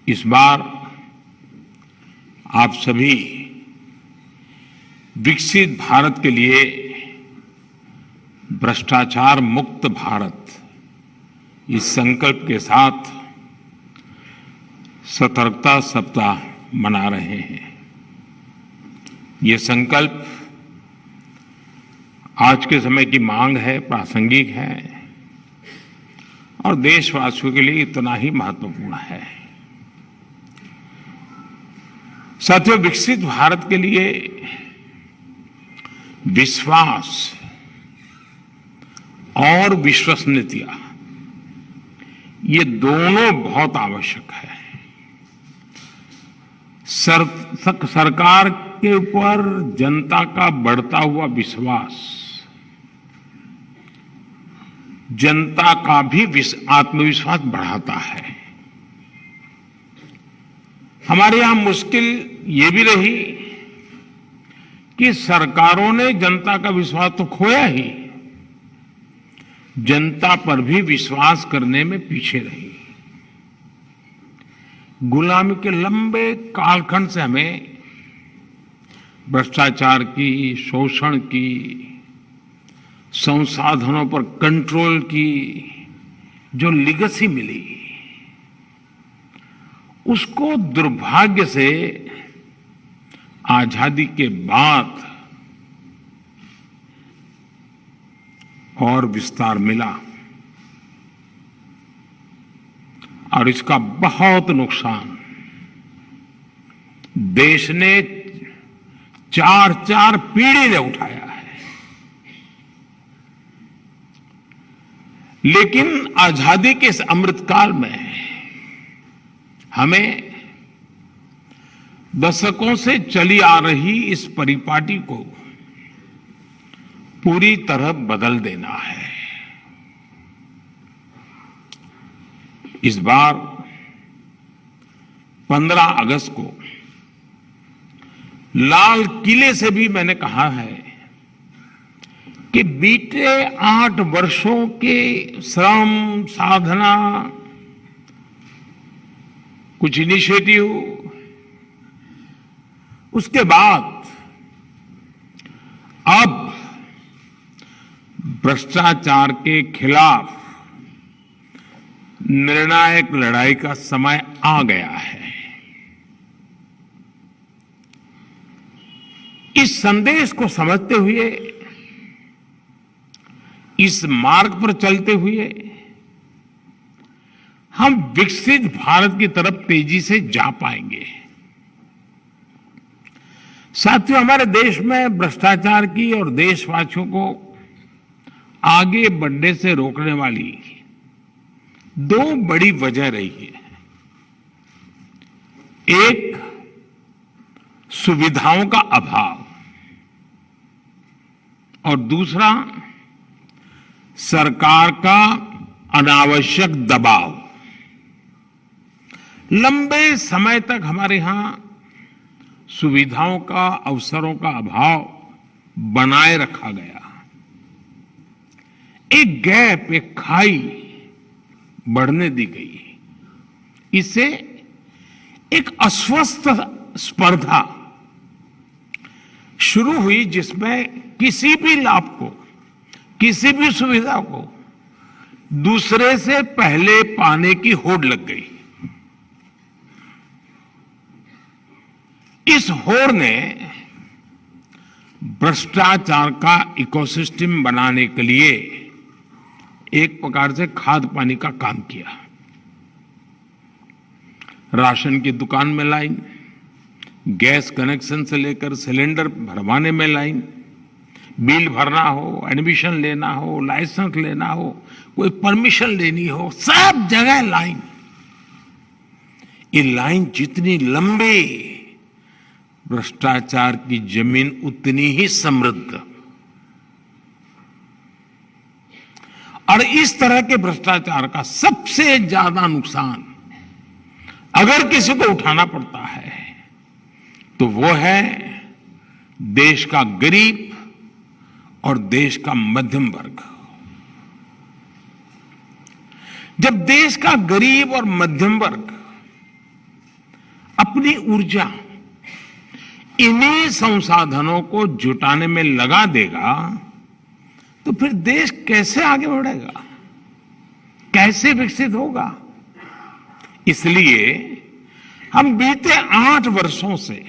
इस बार आप सभी विकसित भारत के लिए भ्रष्टाचार मुक्त भारत इस संकल्प के साथ सतर्कता सप्ताह मना रहे हैं। ये संकल्प आज के समय की मांग है, प्रासंगिक है और देशवासियों के लिए इतना ही महत्वपूर्ण है। साथियों, विकसित भारत के लिए विश्वास और विश्वसनीयता ये दोनों बहुत आवश्यक है। सरकार के ऊपर जनता का बढ़ता हुआ विश्वास जनता का भी आत्मविश्वास बढ़ाता है। हमारे यहां मुश्किल ये भी रही कि सरकारों ने जनता का विश्वास तो खोया ही, जनता पर भी विश्वास करने में पीछे रही। गुलामी के लंबे कालखंड से हमें भ्रष्टाचार की, शोषण की, संसाधनों पर कंट्रोल की जो लिगेसी मिली, उसको दुर्भाग्य से आजादी के बाद और विस्तार मिला और इसका बहुत नुकसान देश ने चार पीढ़ी ने उठाया है। लेकिन आजादी के इस अमृतकाल में हमें दशकों से चली आ रही इस परिपाटी को पूरी तरह बदल देना है। इस बार 15 अगस्त को लाल किले से भी मैंने कहा है कि बीते 8 वर्षों के श्रम, साधना, कुछ इनिशिएटिव, उसके बाद अब भ्रष्टाचार के खिलाफ निर्णायक लड़ाई का समय आ गया है। इस संदेश को समझते हुए, इस मार्ग पर चलते हुए हम विकसित भारत की तरफ तेजी से जा पाएंगे। साथियों, हमारे देश में भ्रष्टाचार की और देशवासियों को आगे बढ़ने से रोकने वाली 2 बड़ी वजह रही है। एक, सुविधाओं का अभाव और दूसरा, सरकार का अनावश्यक दबाव। लंबे समय तक हमारे यहां सुविधाओं का, अवसरों का अभाव बनाए रखा गया। एक गैप, एक खाई बढ़ने दी गई। इससे एक अस्वस्थ स्पर्धा शुरू हुई जिसमें किसी भी लाभ को, किसी भी सुविधा को दूसरे से पहले पाने की होड़ लग गई। इस होड़ ने भ्रष्टाचार का इकोसिस्टम बनाने के लिए एक प्रकार से खाद पानी का काम किया। राशन की दुकान में लाइन, गैस कनेक्शन से लेकर सिलेंडर भरवाने में लाइन, बिल भरना हो, एडमिशन लेना हो, लाइसेंस लेना हो, कोई परमिशन लेनी हो, सब जगह लाइन। ये लाइन जितनी लंबी, भ्रष्टाचार की जमीन उतनी ही समृद्ध। और इस तरह के भ्रष्टाचार का सबसे ज्यादा नुकसान अगर किसी को उठाना पड़ता है तो वो है देश का गरीब और देश का मध्यम वर्ग। जब देश का गरीब और मध्यम वर्ग अपनी ऊर्जा इन्हीं संसाधनों को जुटाने में लगा देगा तो फिर देश कैसे आगे बढ़ेगा, कैसे विकसित होगा। इसलिए हम बीते 8 वर्षों से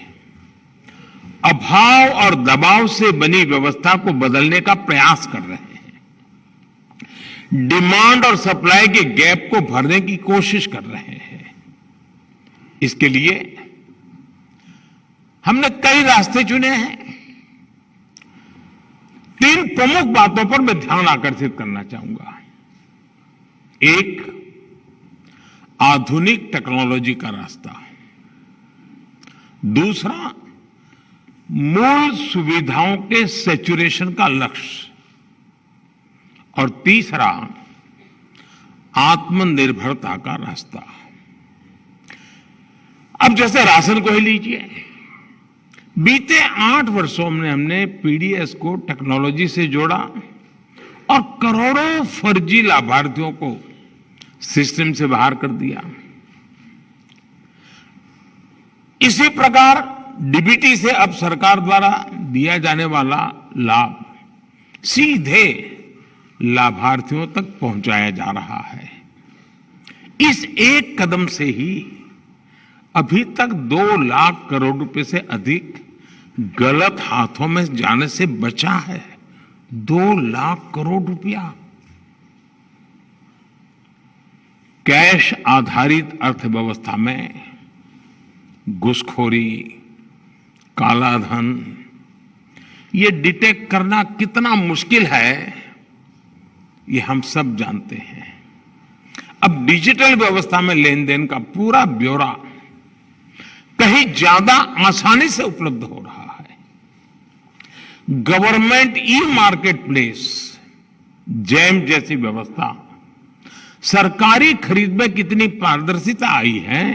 अभाव और दबाव से बनी व्यवस्था को बदलने का प्रयास कर रहे हैं, डिमांड और सप्लाई के गैप को भरने की कोशिश कर रहे हैं। इसके लिए हमने कई रास्ते चुने हैं। 3 प्रमुख बातों पर मैं ध्यान आकर्षित करना चाहूंगा। एक, आधुनिक टेक्नोलॉजी का रास्ता। दूसरा, मूल सुविधाओं के सैचुरेशन का लक्ष्य। और तीसरा, आत्मनिर्भरता का रास्ता। अब जैसे राशन को ही लीजिए, बीते 8 वर्षों में हमने पीडीएस को टेक्नोलॉजी से जोड़ा और करोड़ों फर्जी लाभार्थियों को सिस्टम से बाहर कर दिया। इसी प्रकार डीबीटी से अब सरकार द्वारा दिया जाने वाला लाभ सीधे लाभार्थियों तक पहुंचाया जा रहा है। इस एक कदम से ही अभी तक 2 लाख करोड़ रुपए से अधिक गलत हाथों में जाने से बचा है। 2 लाख करोड़ रुपया। कैश आधारित अर्थव्यवस्था में घुसखोरी, कालाधन, ये डिटेक्ट करना कितना मुश्किल है, ये हम सब जानते हैं। अब डिजिटल व्यवस्था में लेन देन का पूरा ब्यौरा कहीं ज्यादा आसानी से उपलब्ध हो रहा है। Government e market place, jam जैसी व्यवस्था, सरकारी खरीद में कितनी पारदर्शिता आई है,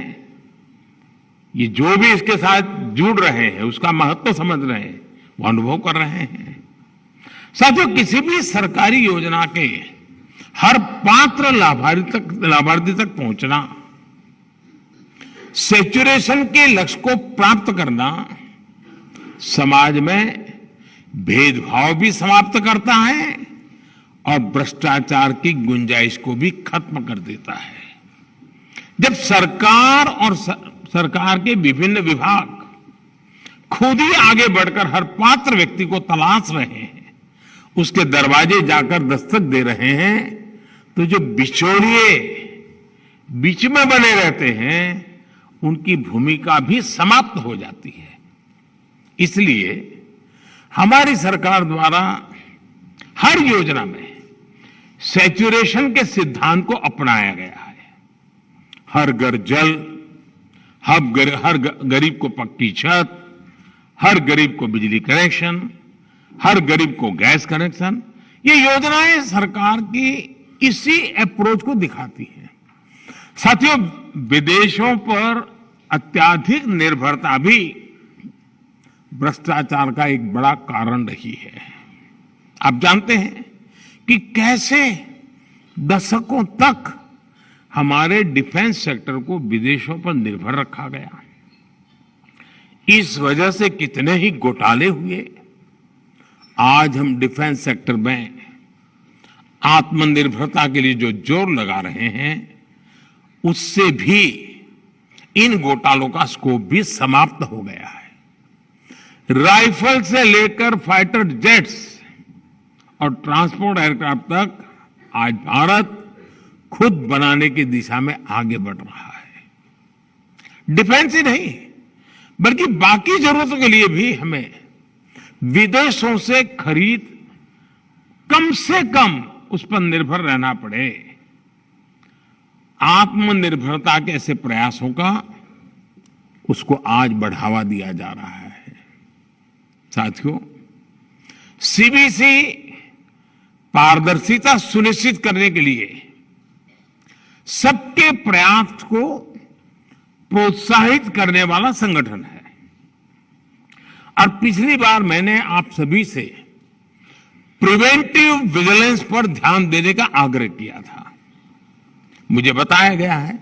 ये जो भी इसके साथ जुड़ रहे हैं उसका महत्व समझ रहे हैं, वो अनुभव कर रहे हैं। साथियों, किसी भी सरकारी योजना के हर पात्र लाभार्थी तक पहुंचना, सैचुरेशन के लक्ष्य को प्राप्त करना समाज में भेदभाव भी समाप्त करता है और भ्रष्टाचार की गुंजाइश को भी खत्म कर देता है। जब सरकार और सरकार के विभिन्न विभाग खुद ही आगे बढ़कर हर पात्र व्यक्ति को तलाश रहे हैं, उसके दरवाजे जाकर दस्तक दे रहे हैं, तो जो बिचौलिए बीच में बने रहते हैं उनकी भूमिका भी समाप्त हो जाती है। इसलिए हमारी सरकार द्वारा हर योजना में सैचुरेशन के सिद्धांत को अपनाया गया है। हर घर जल, हर गरीब को पक्की छत, हर गरीब को बिजली कनेक्शन, हर गरीब को गैस कनेक्शन, ये योजनाएं सरकार की इसी अप्रोच को दिखाती हैं। साथियों, विदेशों पर अत्याधिक निर्भरता भी भ्रष्टाचार का एक बड़ा कारण रही है। आप जानते हैं कि कैसे दशकों तक हमारे डिफेंस सेक्टर को विदेशों पर निर्भर रखा गया। इस वजह से कितने ही घोटाले हुए। आज हम डिफेंस सेक्टर में आत्मनिर्भरता के लिए जो जोर लगा रहे हैं, उससे भी इन घोटालों का स्कोप भी समाप्त हो गया है। राइफल से लेकर फाइटर जेट्स और ट्रांसपोर्ट एयरक्राफ्ट तक आज भारत खुद बनाने की दिशा में आगे बढ़ रहा है। डिफेंस ही नहीं बल्कि बाकी जरूरतों के लिए भी हमें विदेशों से खरीद कम से कम उस पर निर्भर रहना पड़े। आत्मनिर्भरता के ऐसे प्रयासों का उसको आज बढ़ावा दिया जा रहा है। साथियों, सीबीसी पारदर्शिता सुनिश्चित करने के लिए सबके प्रयास को प्रोत्साहित करने वाला संगठन है। और पिछली बार मैंने आप सभी से प्रिवेंटिव विजिलेंस पर ध्यान देने का आग्रह किया था। मुझे बताया गया है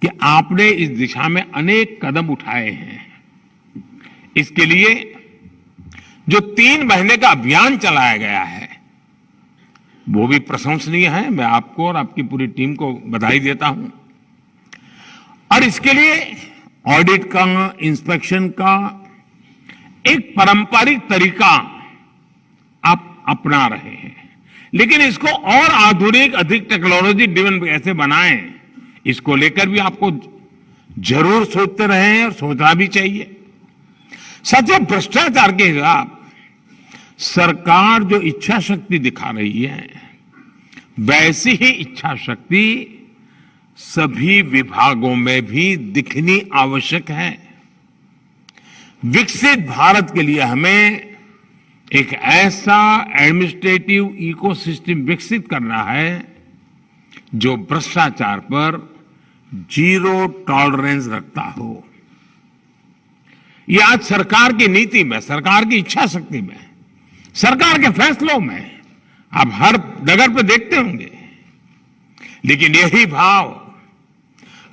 कि आपने इस दिशा में अनेक कदम उठाए हैं। इसके लिए जो 3 महीने का अभियान चलाया गया है वो भी प्रशंसनीय है। मैं आपको और आपकी पूरी टीम को बधाई देता हूं। और इसके लिए ऑडिट का, इंस्पेक्शन का एक पारंपरिक तरीका आप अपना रहे हैं, लेकिन इसको और आधुनिक, अधिक टेक्नोलॉजी ड्रिवन कैसे बनाएं, इसको लेकर भी आपको जरूर सोचते रहे हैं और सोचना भी चाहिए। साथियों, भ्रष्टाचार के खिलाफ सरकार जो इच्छा शक्ति दिखा रही है, वैसी ही इच्छा शक्ति सभी विभागों में भी दिखनी आवश्यक है। विकसित भारत के लिए हमें एक ऐसा एडमिनिस्ट्रेटिव इकोसिस्टम विकसित करना है जो भ्रष्टाचार पर जीरो टॉलरेंस रखता हो। ये आज सरकार की नीति में, सरकार की इच्छा शक्ति में, सरकार के फैसलों में आप हर डगर पे देखते होंगे। लेकिन यही भाव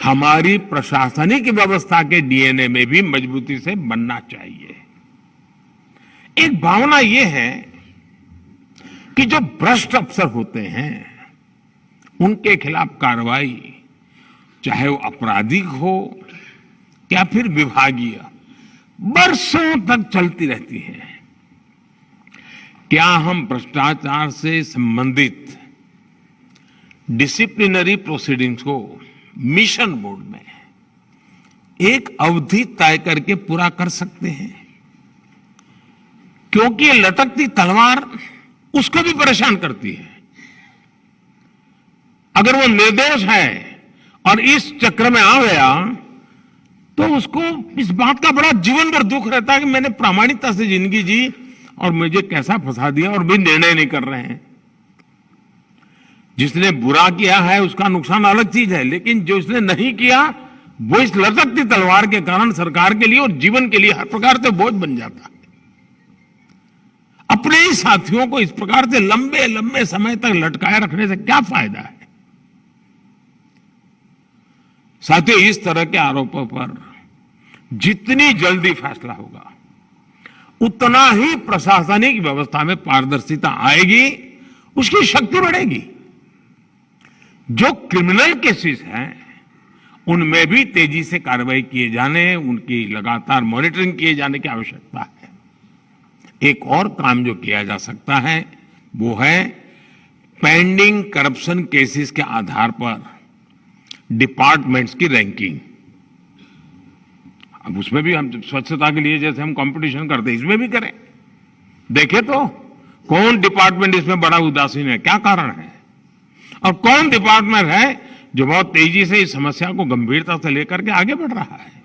हमारी प्रशासनिक व्यवस्था के डीएनए में भी मजबूती से बनना चाहिए। एक भावना यह है कि जो भ्रष्ट अफसर होते हैं उनके खिलाफ कार्रवाई, चाहे वो आपराधिक हो या फिर विभागीय, बरसों तक चलती रहती है। क्या हम भ्रष्टाचार से संबंधित डिसिप्लिनरी प्रोसीडिंग्स को मिशन मोड में एक अवधि तय करके पूरा कर सकते हैं? क्योंकि ये लटकती तलवार उसको भी परेशान करती है। अगर वो निर्दोष है और इस चक्र में आ गया तो उसको इस बात का बड़ा जीवन भर दुख रहता है कि मैंने प्रामाणिकता से जिंदगी जी और मुझे कैसा फंसा दिया, और भी निर्णय नहीं कर रहे हैं। जिसने बुरा किया है उसका नुकसान अलग चीज है, लेकिन जो इसने नहीं किया वो इस लटकती तलवार के कारण सरकार के लिए और जीवन के लिए हर प्रकार से बोझ बन जाता है। अपने ही साथियों को इस प्रकार से लंबे लंबे समय तक लटकाए रखने से क्या फायदा है? साथियों, इस तरह के आरोपों पर जितनी जल्दी फैसला होगा उतना ही प्रशासनिक व्यवस्था में पारदर्शिता आएगी, उसकी शक्ति बढ़ेगी। जो क्रिमिनल केसेस हैं उनमें भी तेजी से कार्रवाई किए जाने, उनकी लगातार मॉनिटरिंग किए जाने की आवश्यकता है। एक और काम जो किया जा सकता है वो है पेंडिंग करप्शन केसेस के आधार पर डिपार्टमेंट्स की रैंकिंग। अब उसमें भी हम स्वच्छता के लिए जैसे हम कंपटीशन करते हैं, इसमें भी करें। देखें तो कौन डिपार्टमेंट इसमें बड़ा उदासीन है, क्या कारण है, और कौन डिपार्टमेंट है जो बहुत तेजी से इस समस्या को गंभीरता से लेकर के आगे बढ़ रहा है।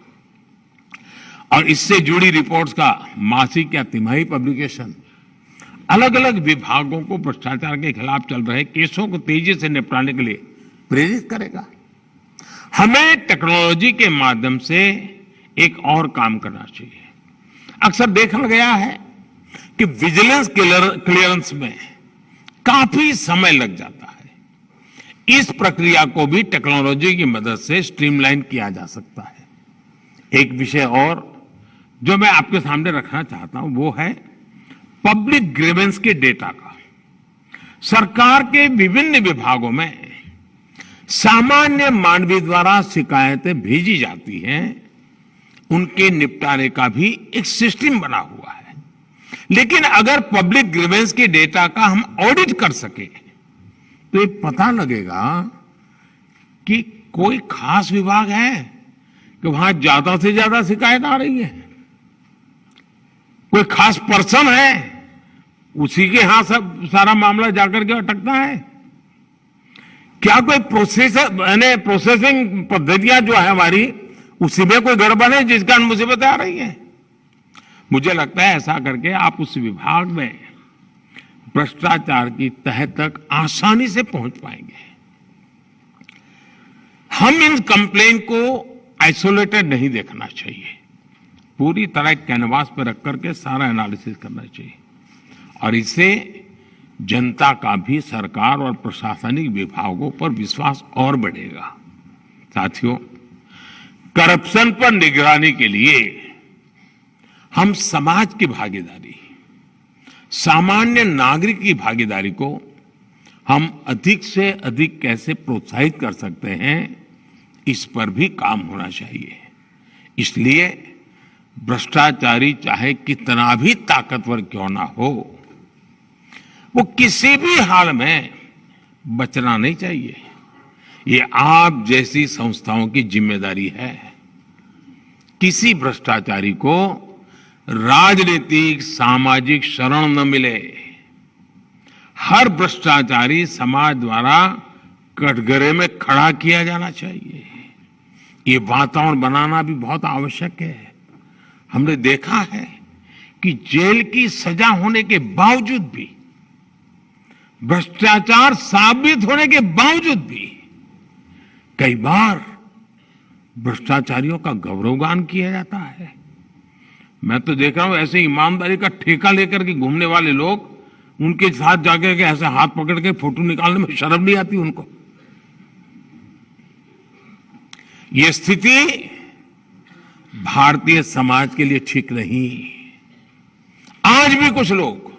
और इससे जुड़ी रिपोर्ट्स का मासिक या तिमाही पब्लिकेशन अलग अलग विभागों को भ्रष्टाचार के खिलाफ चल रहे केसों को तेजी से निपटाने के लिए प्रेरित करेगा। हमें टेक्नोलॉजी के माध्यम से एक और काम करना चाहिए। अक्सर देखा गया है कि विजिलेंस क्लियरेंस में काफी समय लग जाता है। इस प्रक्रिया को भी टेक्नोलॉजी की मदद से स्ट्रीमलाइन किया जा सकता है। एक विषय और जो मैं आपके सामने रखना चाहता हूं वो है पब्लिक ग्रीवेंस के डेटा का। सरकार के विभिन्न विभागों में सामान्य मानवीय द्वारा शिकायतें भेजी जाती हैं, उनके निपटारे का भी एक सिस्टम बना हुआ है। लेकिन अगर पब्लिक ग्रीवेंस के डेटा का हम ऑडिट कर सके तो ये पता लगेगा कि कोई खास विभाग है कि वहां ज्यादा से ज्यादा शिकायत आ रही है, कोई खास पर्सन है उसी के यहां सब सारा मामला जाकर के अटकता है, क्या कोई प्रोसेसिंग पद्धतियां जो है हमारी उसी में कोई गड़बड़ है जिस कारण मुसीबतें आ रही है। मुझे लगता है ऐसा करके आप उस विभाग में भ्रष्टाचार की तह तक आसानी से पहुंच पाएंगे। हम इन कंप्लेंट को आइसोलेटेड नहीं देखना चाहिए, पूरी तरह कैनवास पर रख करके सारा एनालिसिस करना चाहिए, और इससे जनता का भी सरकार और प्रशासनिक विभागों पर विश्वास और बढ़ेगा। साथियों, करप्शन पर निगरानी के लिए हम समाज की भागीदारी, सामान्य नागरिक की भागीदारी को हम अधिक से अधिक कैसे प्रोत्साहित कर सकते हैं, इस पर भी काम होना चाहिए। इसलिए भ्रष्टाचारी चाहे कितना भी ताकतवर क्यों ना हो, वो किसी भी हाल में बचना नहीं चाहिए। ये आप जैसी संस्थाओं की जिम्मेदारी है। किसी भ्रष्टाचारी को राजनीतिक सामाजिक शरण न मिले। हर भ्रष्टाचारी समाज द्वारा कटघरे में खड़ा किया जाना चाहिए। ये वातावरण बनाना भी बहुत आवश्यक है। हमने देखा है कि जेल की सजा होने के बावजूद भी, भ्रष्टाचार साबित होने के बावजूद भी कई बार भ्रष्टाचारियों का गौरवगान किया जाता है। मैं तो देख रहा हूं ऐसे ईमानदारी का ठेका लेकर के घूमने वाले लोग, उनके साथ जाकर के ऐसे हाथ पकड़ के फोटो निकालने में शर्म नहीं आती उनको। ये स्थिति भारतीय समाज के लिए ठीक नहीं। आज भी कुछ लोग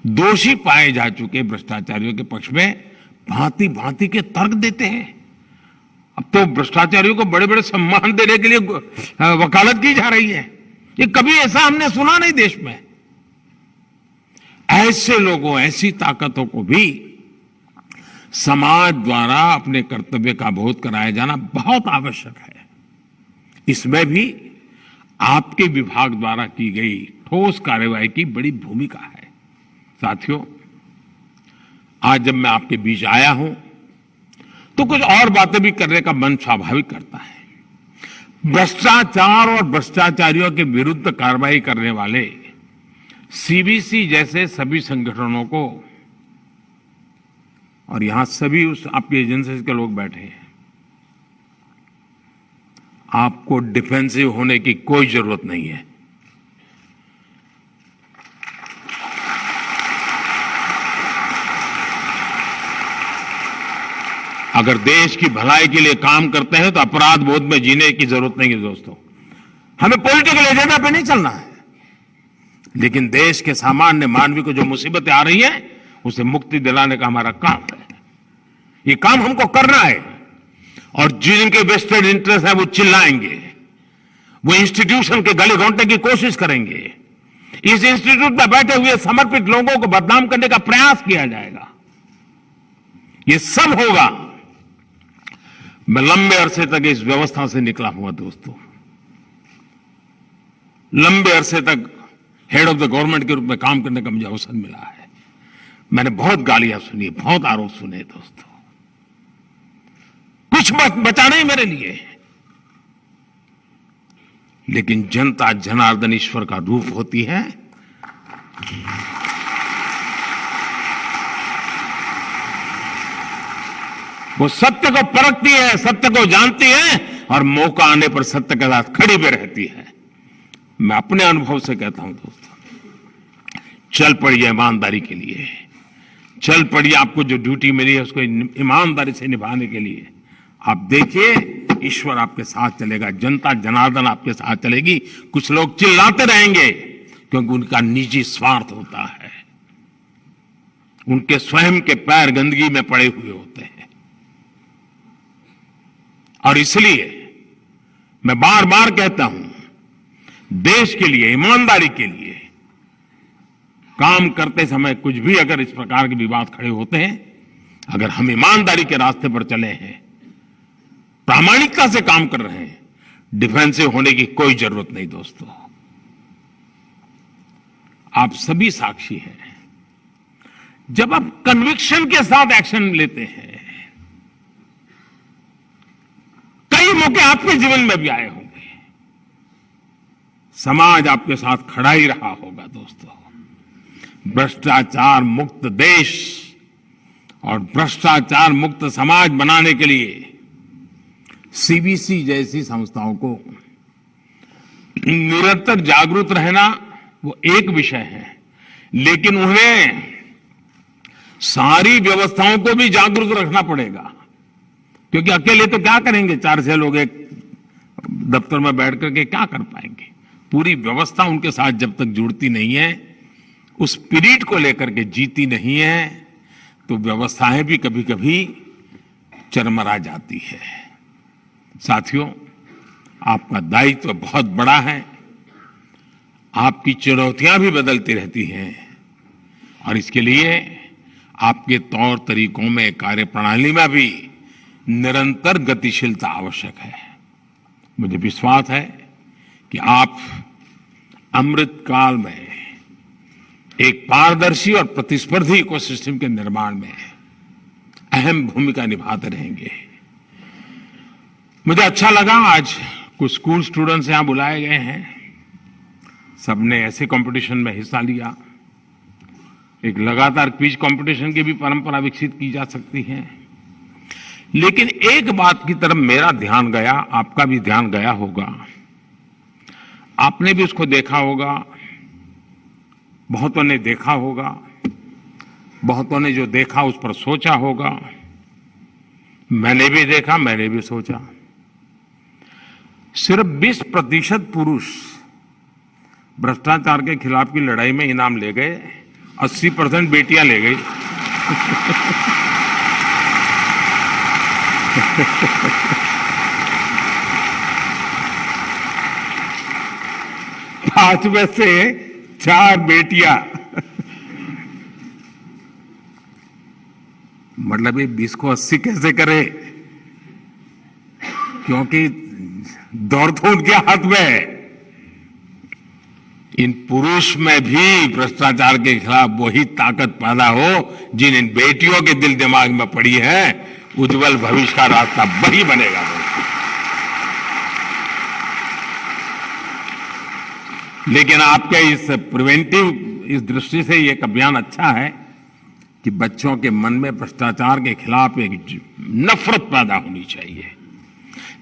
दोषी पाए जा चुके भ्रष्टाचारियों के पक्ष में भांति भांति के तर्क देते हैं। अब तो भ्रष्टाचारियों को बड़े बड़े सम्मान देने के लिए वकालत की जा रही है। ये कभी ऐसा हमने सुना नहीं देश में। ऐसे लोगों, ऐसी ताकतों को भी समाज द्वारा अपने कर्तव्य का बोध कराया जाना बहुत आवश्यक है। इसमें भी आपके विभाग द्वारा की गई ठोस कार्रवाई की बड़ी भूमिका है। साथियों, आज जब मैं आपके बीच आया हूं तो कुछ और बातें भी करने का मन स्वाभाविक करता है। भ्रष्टाचार और भ्रष्टाचारियों के विरुद्ध कार्रवाई करने वाले सीबीसी जैसे सभी संगठनों को, और यहां सभी उस आपकी एजेंसी के लोग बैठे हैं, आपको डिफेंसिव होने की कोई जरूरत नहीं है। अगर देश की भलाई के लिए काम करते हैं तो अपराध बोध में जीने की जरूरत नहीं है दोस्तों। हमें पॉलिटिकल एजेंडा पे नहीं चलना है, लेकिन देश के सामान्य मानवी को जो मुसीबतें आ रही हैं उसे मुक्ति दिलाने का हमारा काम है। ये काम हमको करना है। और जिनके वेस्टेड इंटरेस्ट है वो चिल्लाएंगे, वो इंस्टीट्यूशन के गले घोंटने की कोशिश करेंगे। इस इंस्टीट्यूट में बैठे हुए समर्पित लोगों को बदनाम करने का प्रयास किया जाएगा। ये सब होगा। मैं लंबे अरसे तक इस व्यवस्था से निकला हुआ दोस्तों। लंबे अरसे तक हेड ऑफ द गवर्नमेंट के रूप में काम करने का मुझे अवसर मिला है। मैंने बहुत गालियां सुनी, बहुत आरोप सुने दोस्तों। कुछ बचा नहीं मेरे लिए, लेकिन जनता जनार्दन ईश्वर का रूप होती है। वो सत्य को परखती है, सत्य को जानती है और मौका आने पर सत्य के साथ खड़ी भी रहती है। मैं अपने अनुभव से कहता हूं दोस्तों, चल पड़िए ईमानदारी के लिए, चल पड़िए। आपको जो ड्यूटी मिली है उसको ईमानदारी से निभाने के लिए। आप देखिए, ईश्वर आपके साथ चलेगा, जनता जनार्दन आपके साथ चलेगी। कुछ लोग चिल्लाते रहेंगे क्योंकि उनका निजी स्वार्थ होता है, उनके स्वयं के पैर गंदगी में पड़े हुए होते हैं। और इसलिए मैं बार बार कहता हूं, देश के लिए, ईमानदारी के लिए काम करते समय कुछ भी अगर इस प्रकार के विवाद खड़े होते हैं, अगर हम ईमानदारी के रास्ते पर चले हैं, प्रामाणिकता से काम कर रहे हैं, डिफेंसिव होने की कोई जरूरत नहीं दोस्तों। आप सभी साक्षी हैं। जब आप कन्विक्शन के साथ एक्शन लेते हैं, कई मौके आपके जीवन में भी आए होंगे, समाज आपके साथ खड़ा ही रहा होगा दोस्तों। भ्रष्टाचार मुक्त देश और भ्रष्टाचार मुक्त समाज बनाने के लिए सीबीसी जैसी संस्थाओं को निरंतर जागरूक रहना वो एक विषय है, लेकिन उन्हें सारी व्यवस्थाओं को भी जागरूक रखना पड़ेगा। क्योंकि अकेले तो क्या करेंगे, 4-6 लोग एक दफ्तर में बैठ करके क्या कर पाएंगे? पूरी व्यवस्था उनके साथ जब तक जुड़ती नहीं है, उस स्पिरिट को लेकर के जीती नहीं है, तो व्यवस्थाएं भी कभी कभी चरमरा जाती है। साथियों, आपका दायित्व बहुत बड़ा है, आपकी चुनौतियां भी बदलती रहती हैं और इसके लिए आपके तौर तरीकों में, कार्यप्रणाली में भी निरंतर गतिशीलता आवश्यक है। मुझे विश्वास है कि आप अमृत काल में एक पारदर्शी और प्रतिस्पर्धी इकोसिस्टम के निर्माण में अहम भूमिका निभाते रहेंगे। मुझे अच्छा लगा, आज कुछ स्कूल स्टूडेंट्स यहां बुलाए गए हैं, सबने ऐसे कंपटीशन में हिस्सा लिया। एक लगातार क्विज कंपटीशन की भी परंपरा विकसित की जा सकती है। लेकिन एक बात की तरफ मेरा ध्यान गया, आपका भी ध्यान गया होगा, आपने भी उसको देखा होगा, बहुतों ने देखा होगा, बहुतों ने जो देखा उस पर सोचा होगा। मैंने भी देखा, मैंने भी सोचा। सिर्फ 20% पुरुष भ्रष्टाचार के खिलाफ की लड़ाई में इनाम ले गए, 80% बेटियां ले गई। पांच में से 4 बेटियां। मतलब ये 20 को 80 कैसे करे? क्योंकि दौड़ तो उनके हाथ में है। इन पुरुष में भी भ्रष्टाचार के खिलाफ वही ताकत पैदा हो जिन इन बेटियों के दिल दिमाग में पड़ी है। उज्जवल भविष्य का रास्ता वही बनेगा। लेकिन आपके इस प्रिवेंटिव इस दृष्टि से ये एक अभियान अच्छा है कि बच्चों के मन में भ्रष्टाचार के खिलाफ एक नफरत पैदा होनी चाहिए।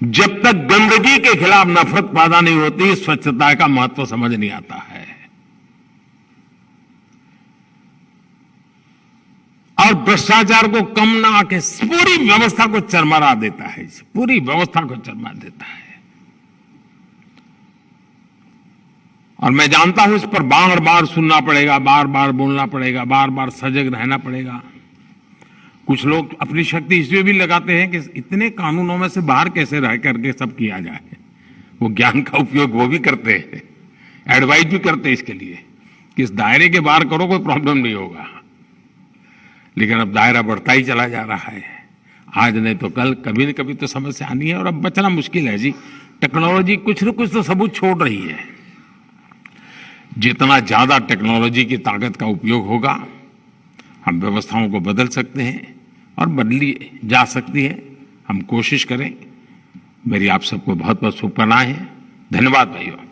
जब तक गंदगी के खिलाफ नफरत पैदा नहीं होती, स्वच्छता का महत्व समझ नहीं आता है। और भ्रष्टाचार को कम ना आके पूरी व्यवस्था को चरमरा देता है, पूरी व्यवस्था को चरमरा देता है। और मैं जानता हूं इस पर बार बार सुनना पड़ेगा, बार बार बोलना पड़ेगा, बार बार सजग रहना पड़ेगा। कुछ लोग अपनी शक्ति इसलिए भी लगाते हैं कि इतने कानूनों में से बाहर कैसे रह करके सब किया जाए। वो ज्ञान का उपयोग वो भी करते हैं, एडवाइस भी करते हैं इसके लिए कि इस दायरे के बाहर करो, कोई प्रॉब्लम नहीं होगा। लेकिन अब दायरा बढ़ता ही चला जा रहा है। आज नहीं तो कल कभी न कभी तो समस्या आनी है और अब बचना मुश्किल है जी। टेक्नोलॉजी कुछ न कुछ तो सबूत छोड़ रही है। जितना ज्यादा टेक्नोलॉजी की ताकत का उपयोग होगा, हम व्यवस्थाओं को बदल सकते हैं और बदली जा सकती है। हम कोशिश करें। मेरी आप सबको बहुत बहुत शुभकामनाएं हैं। धन्यवाद भाइयों।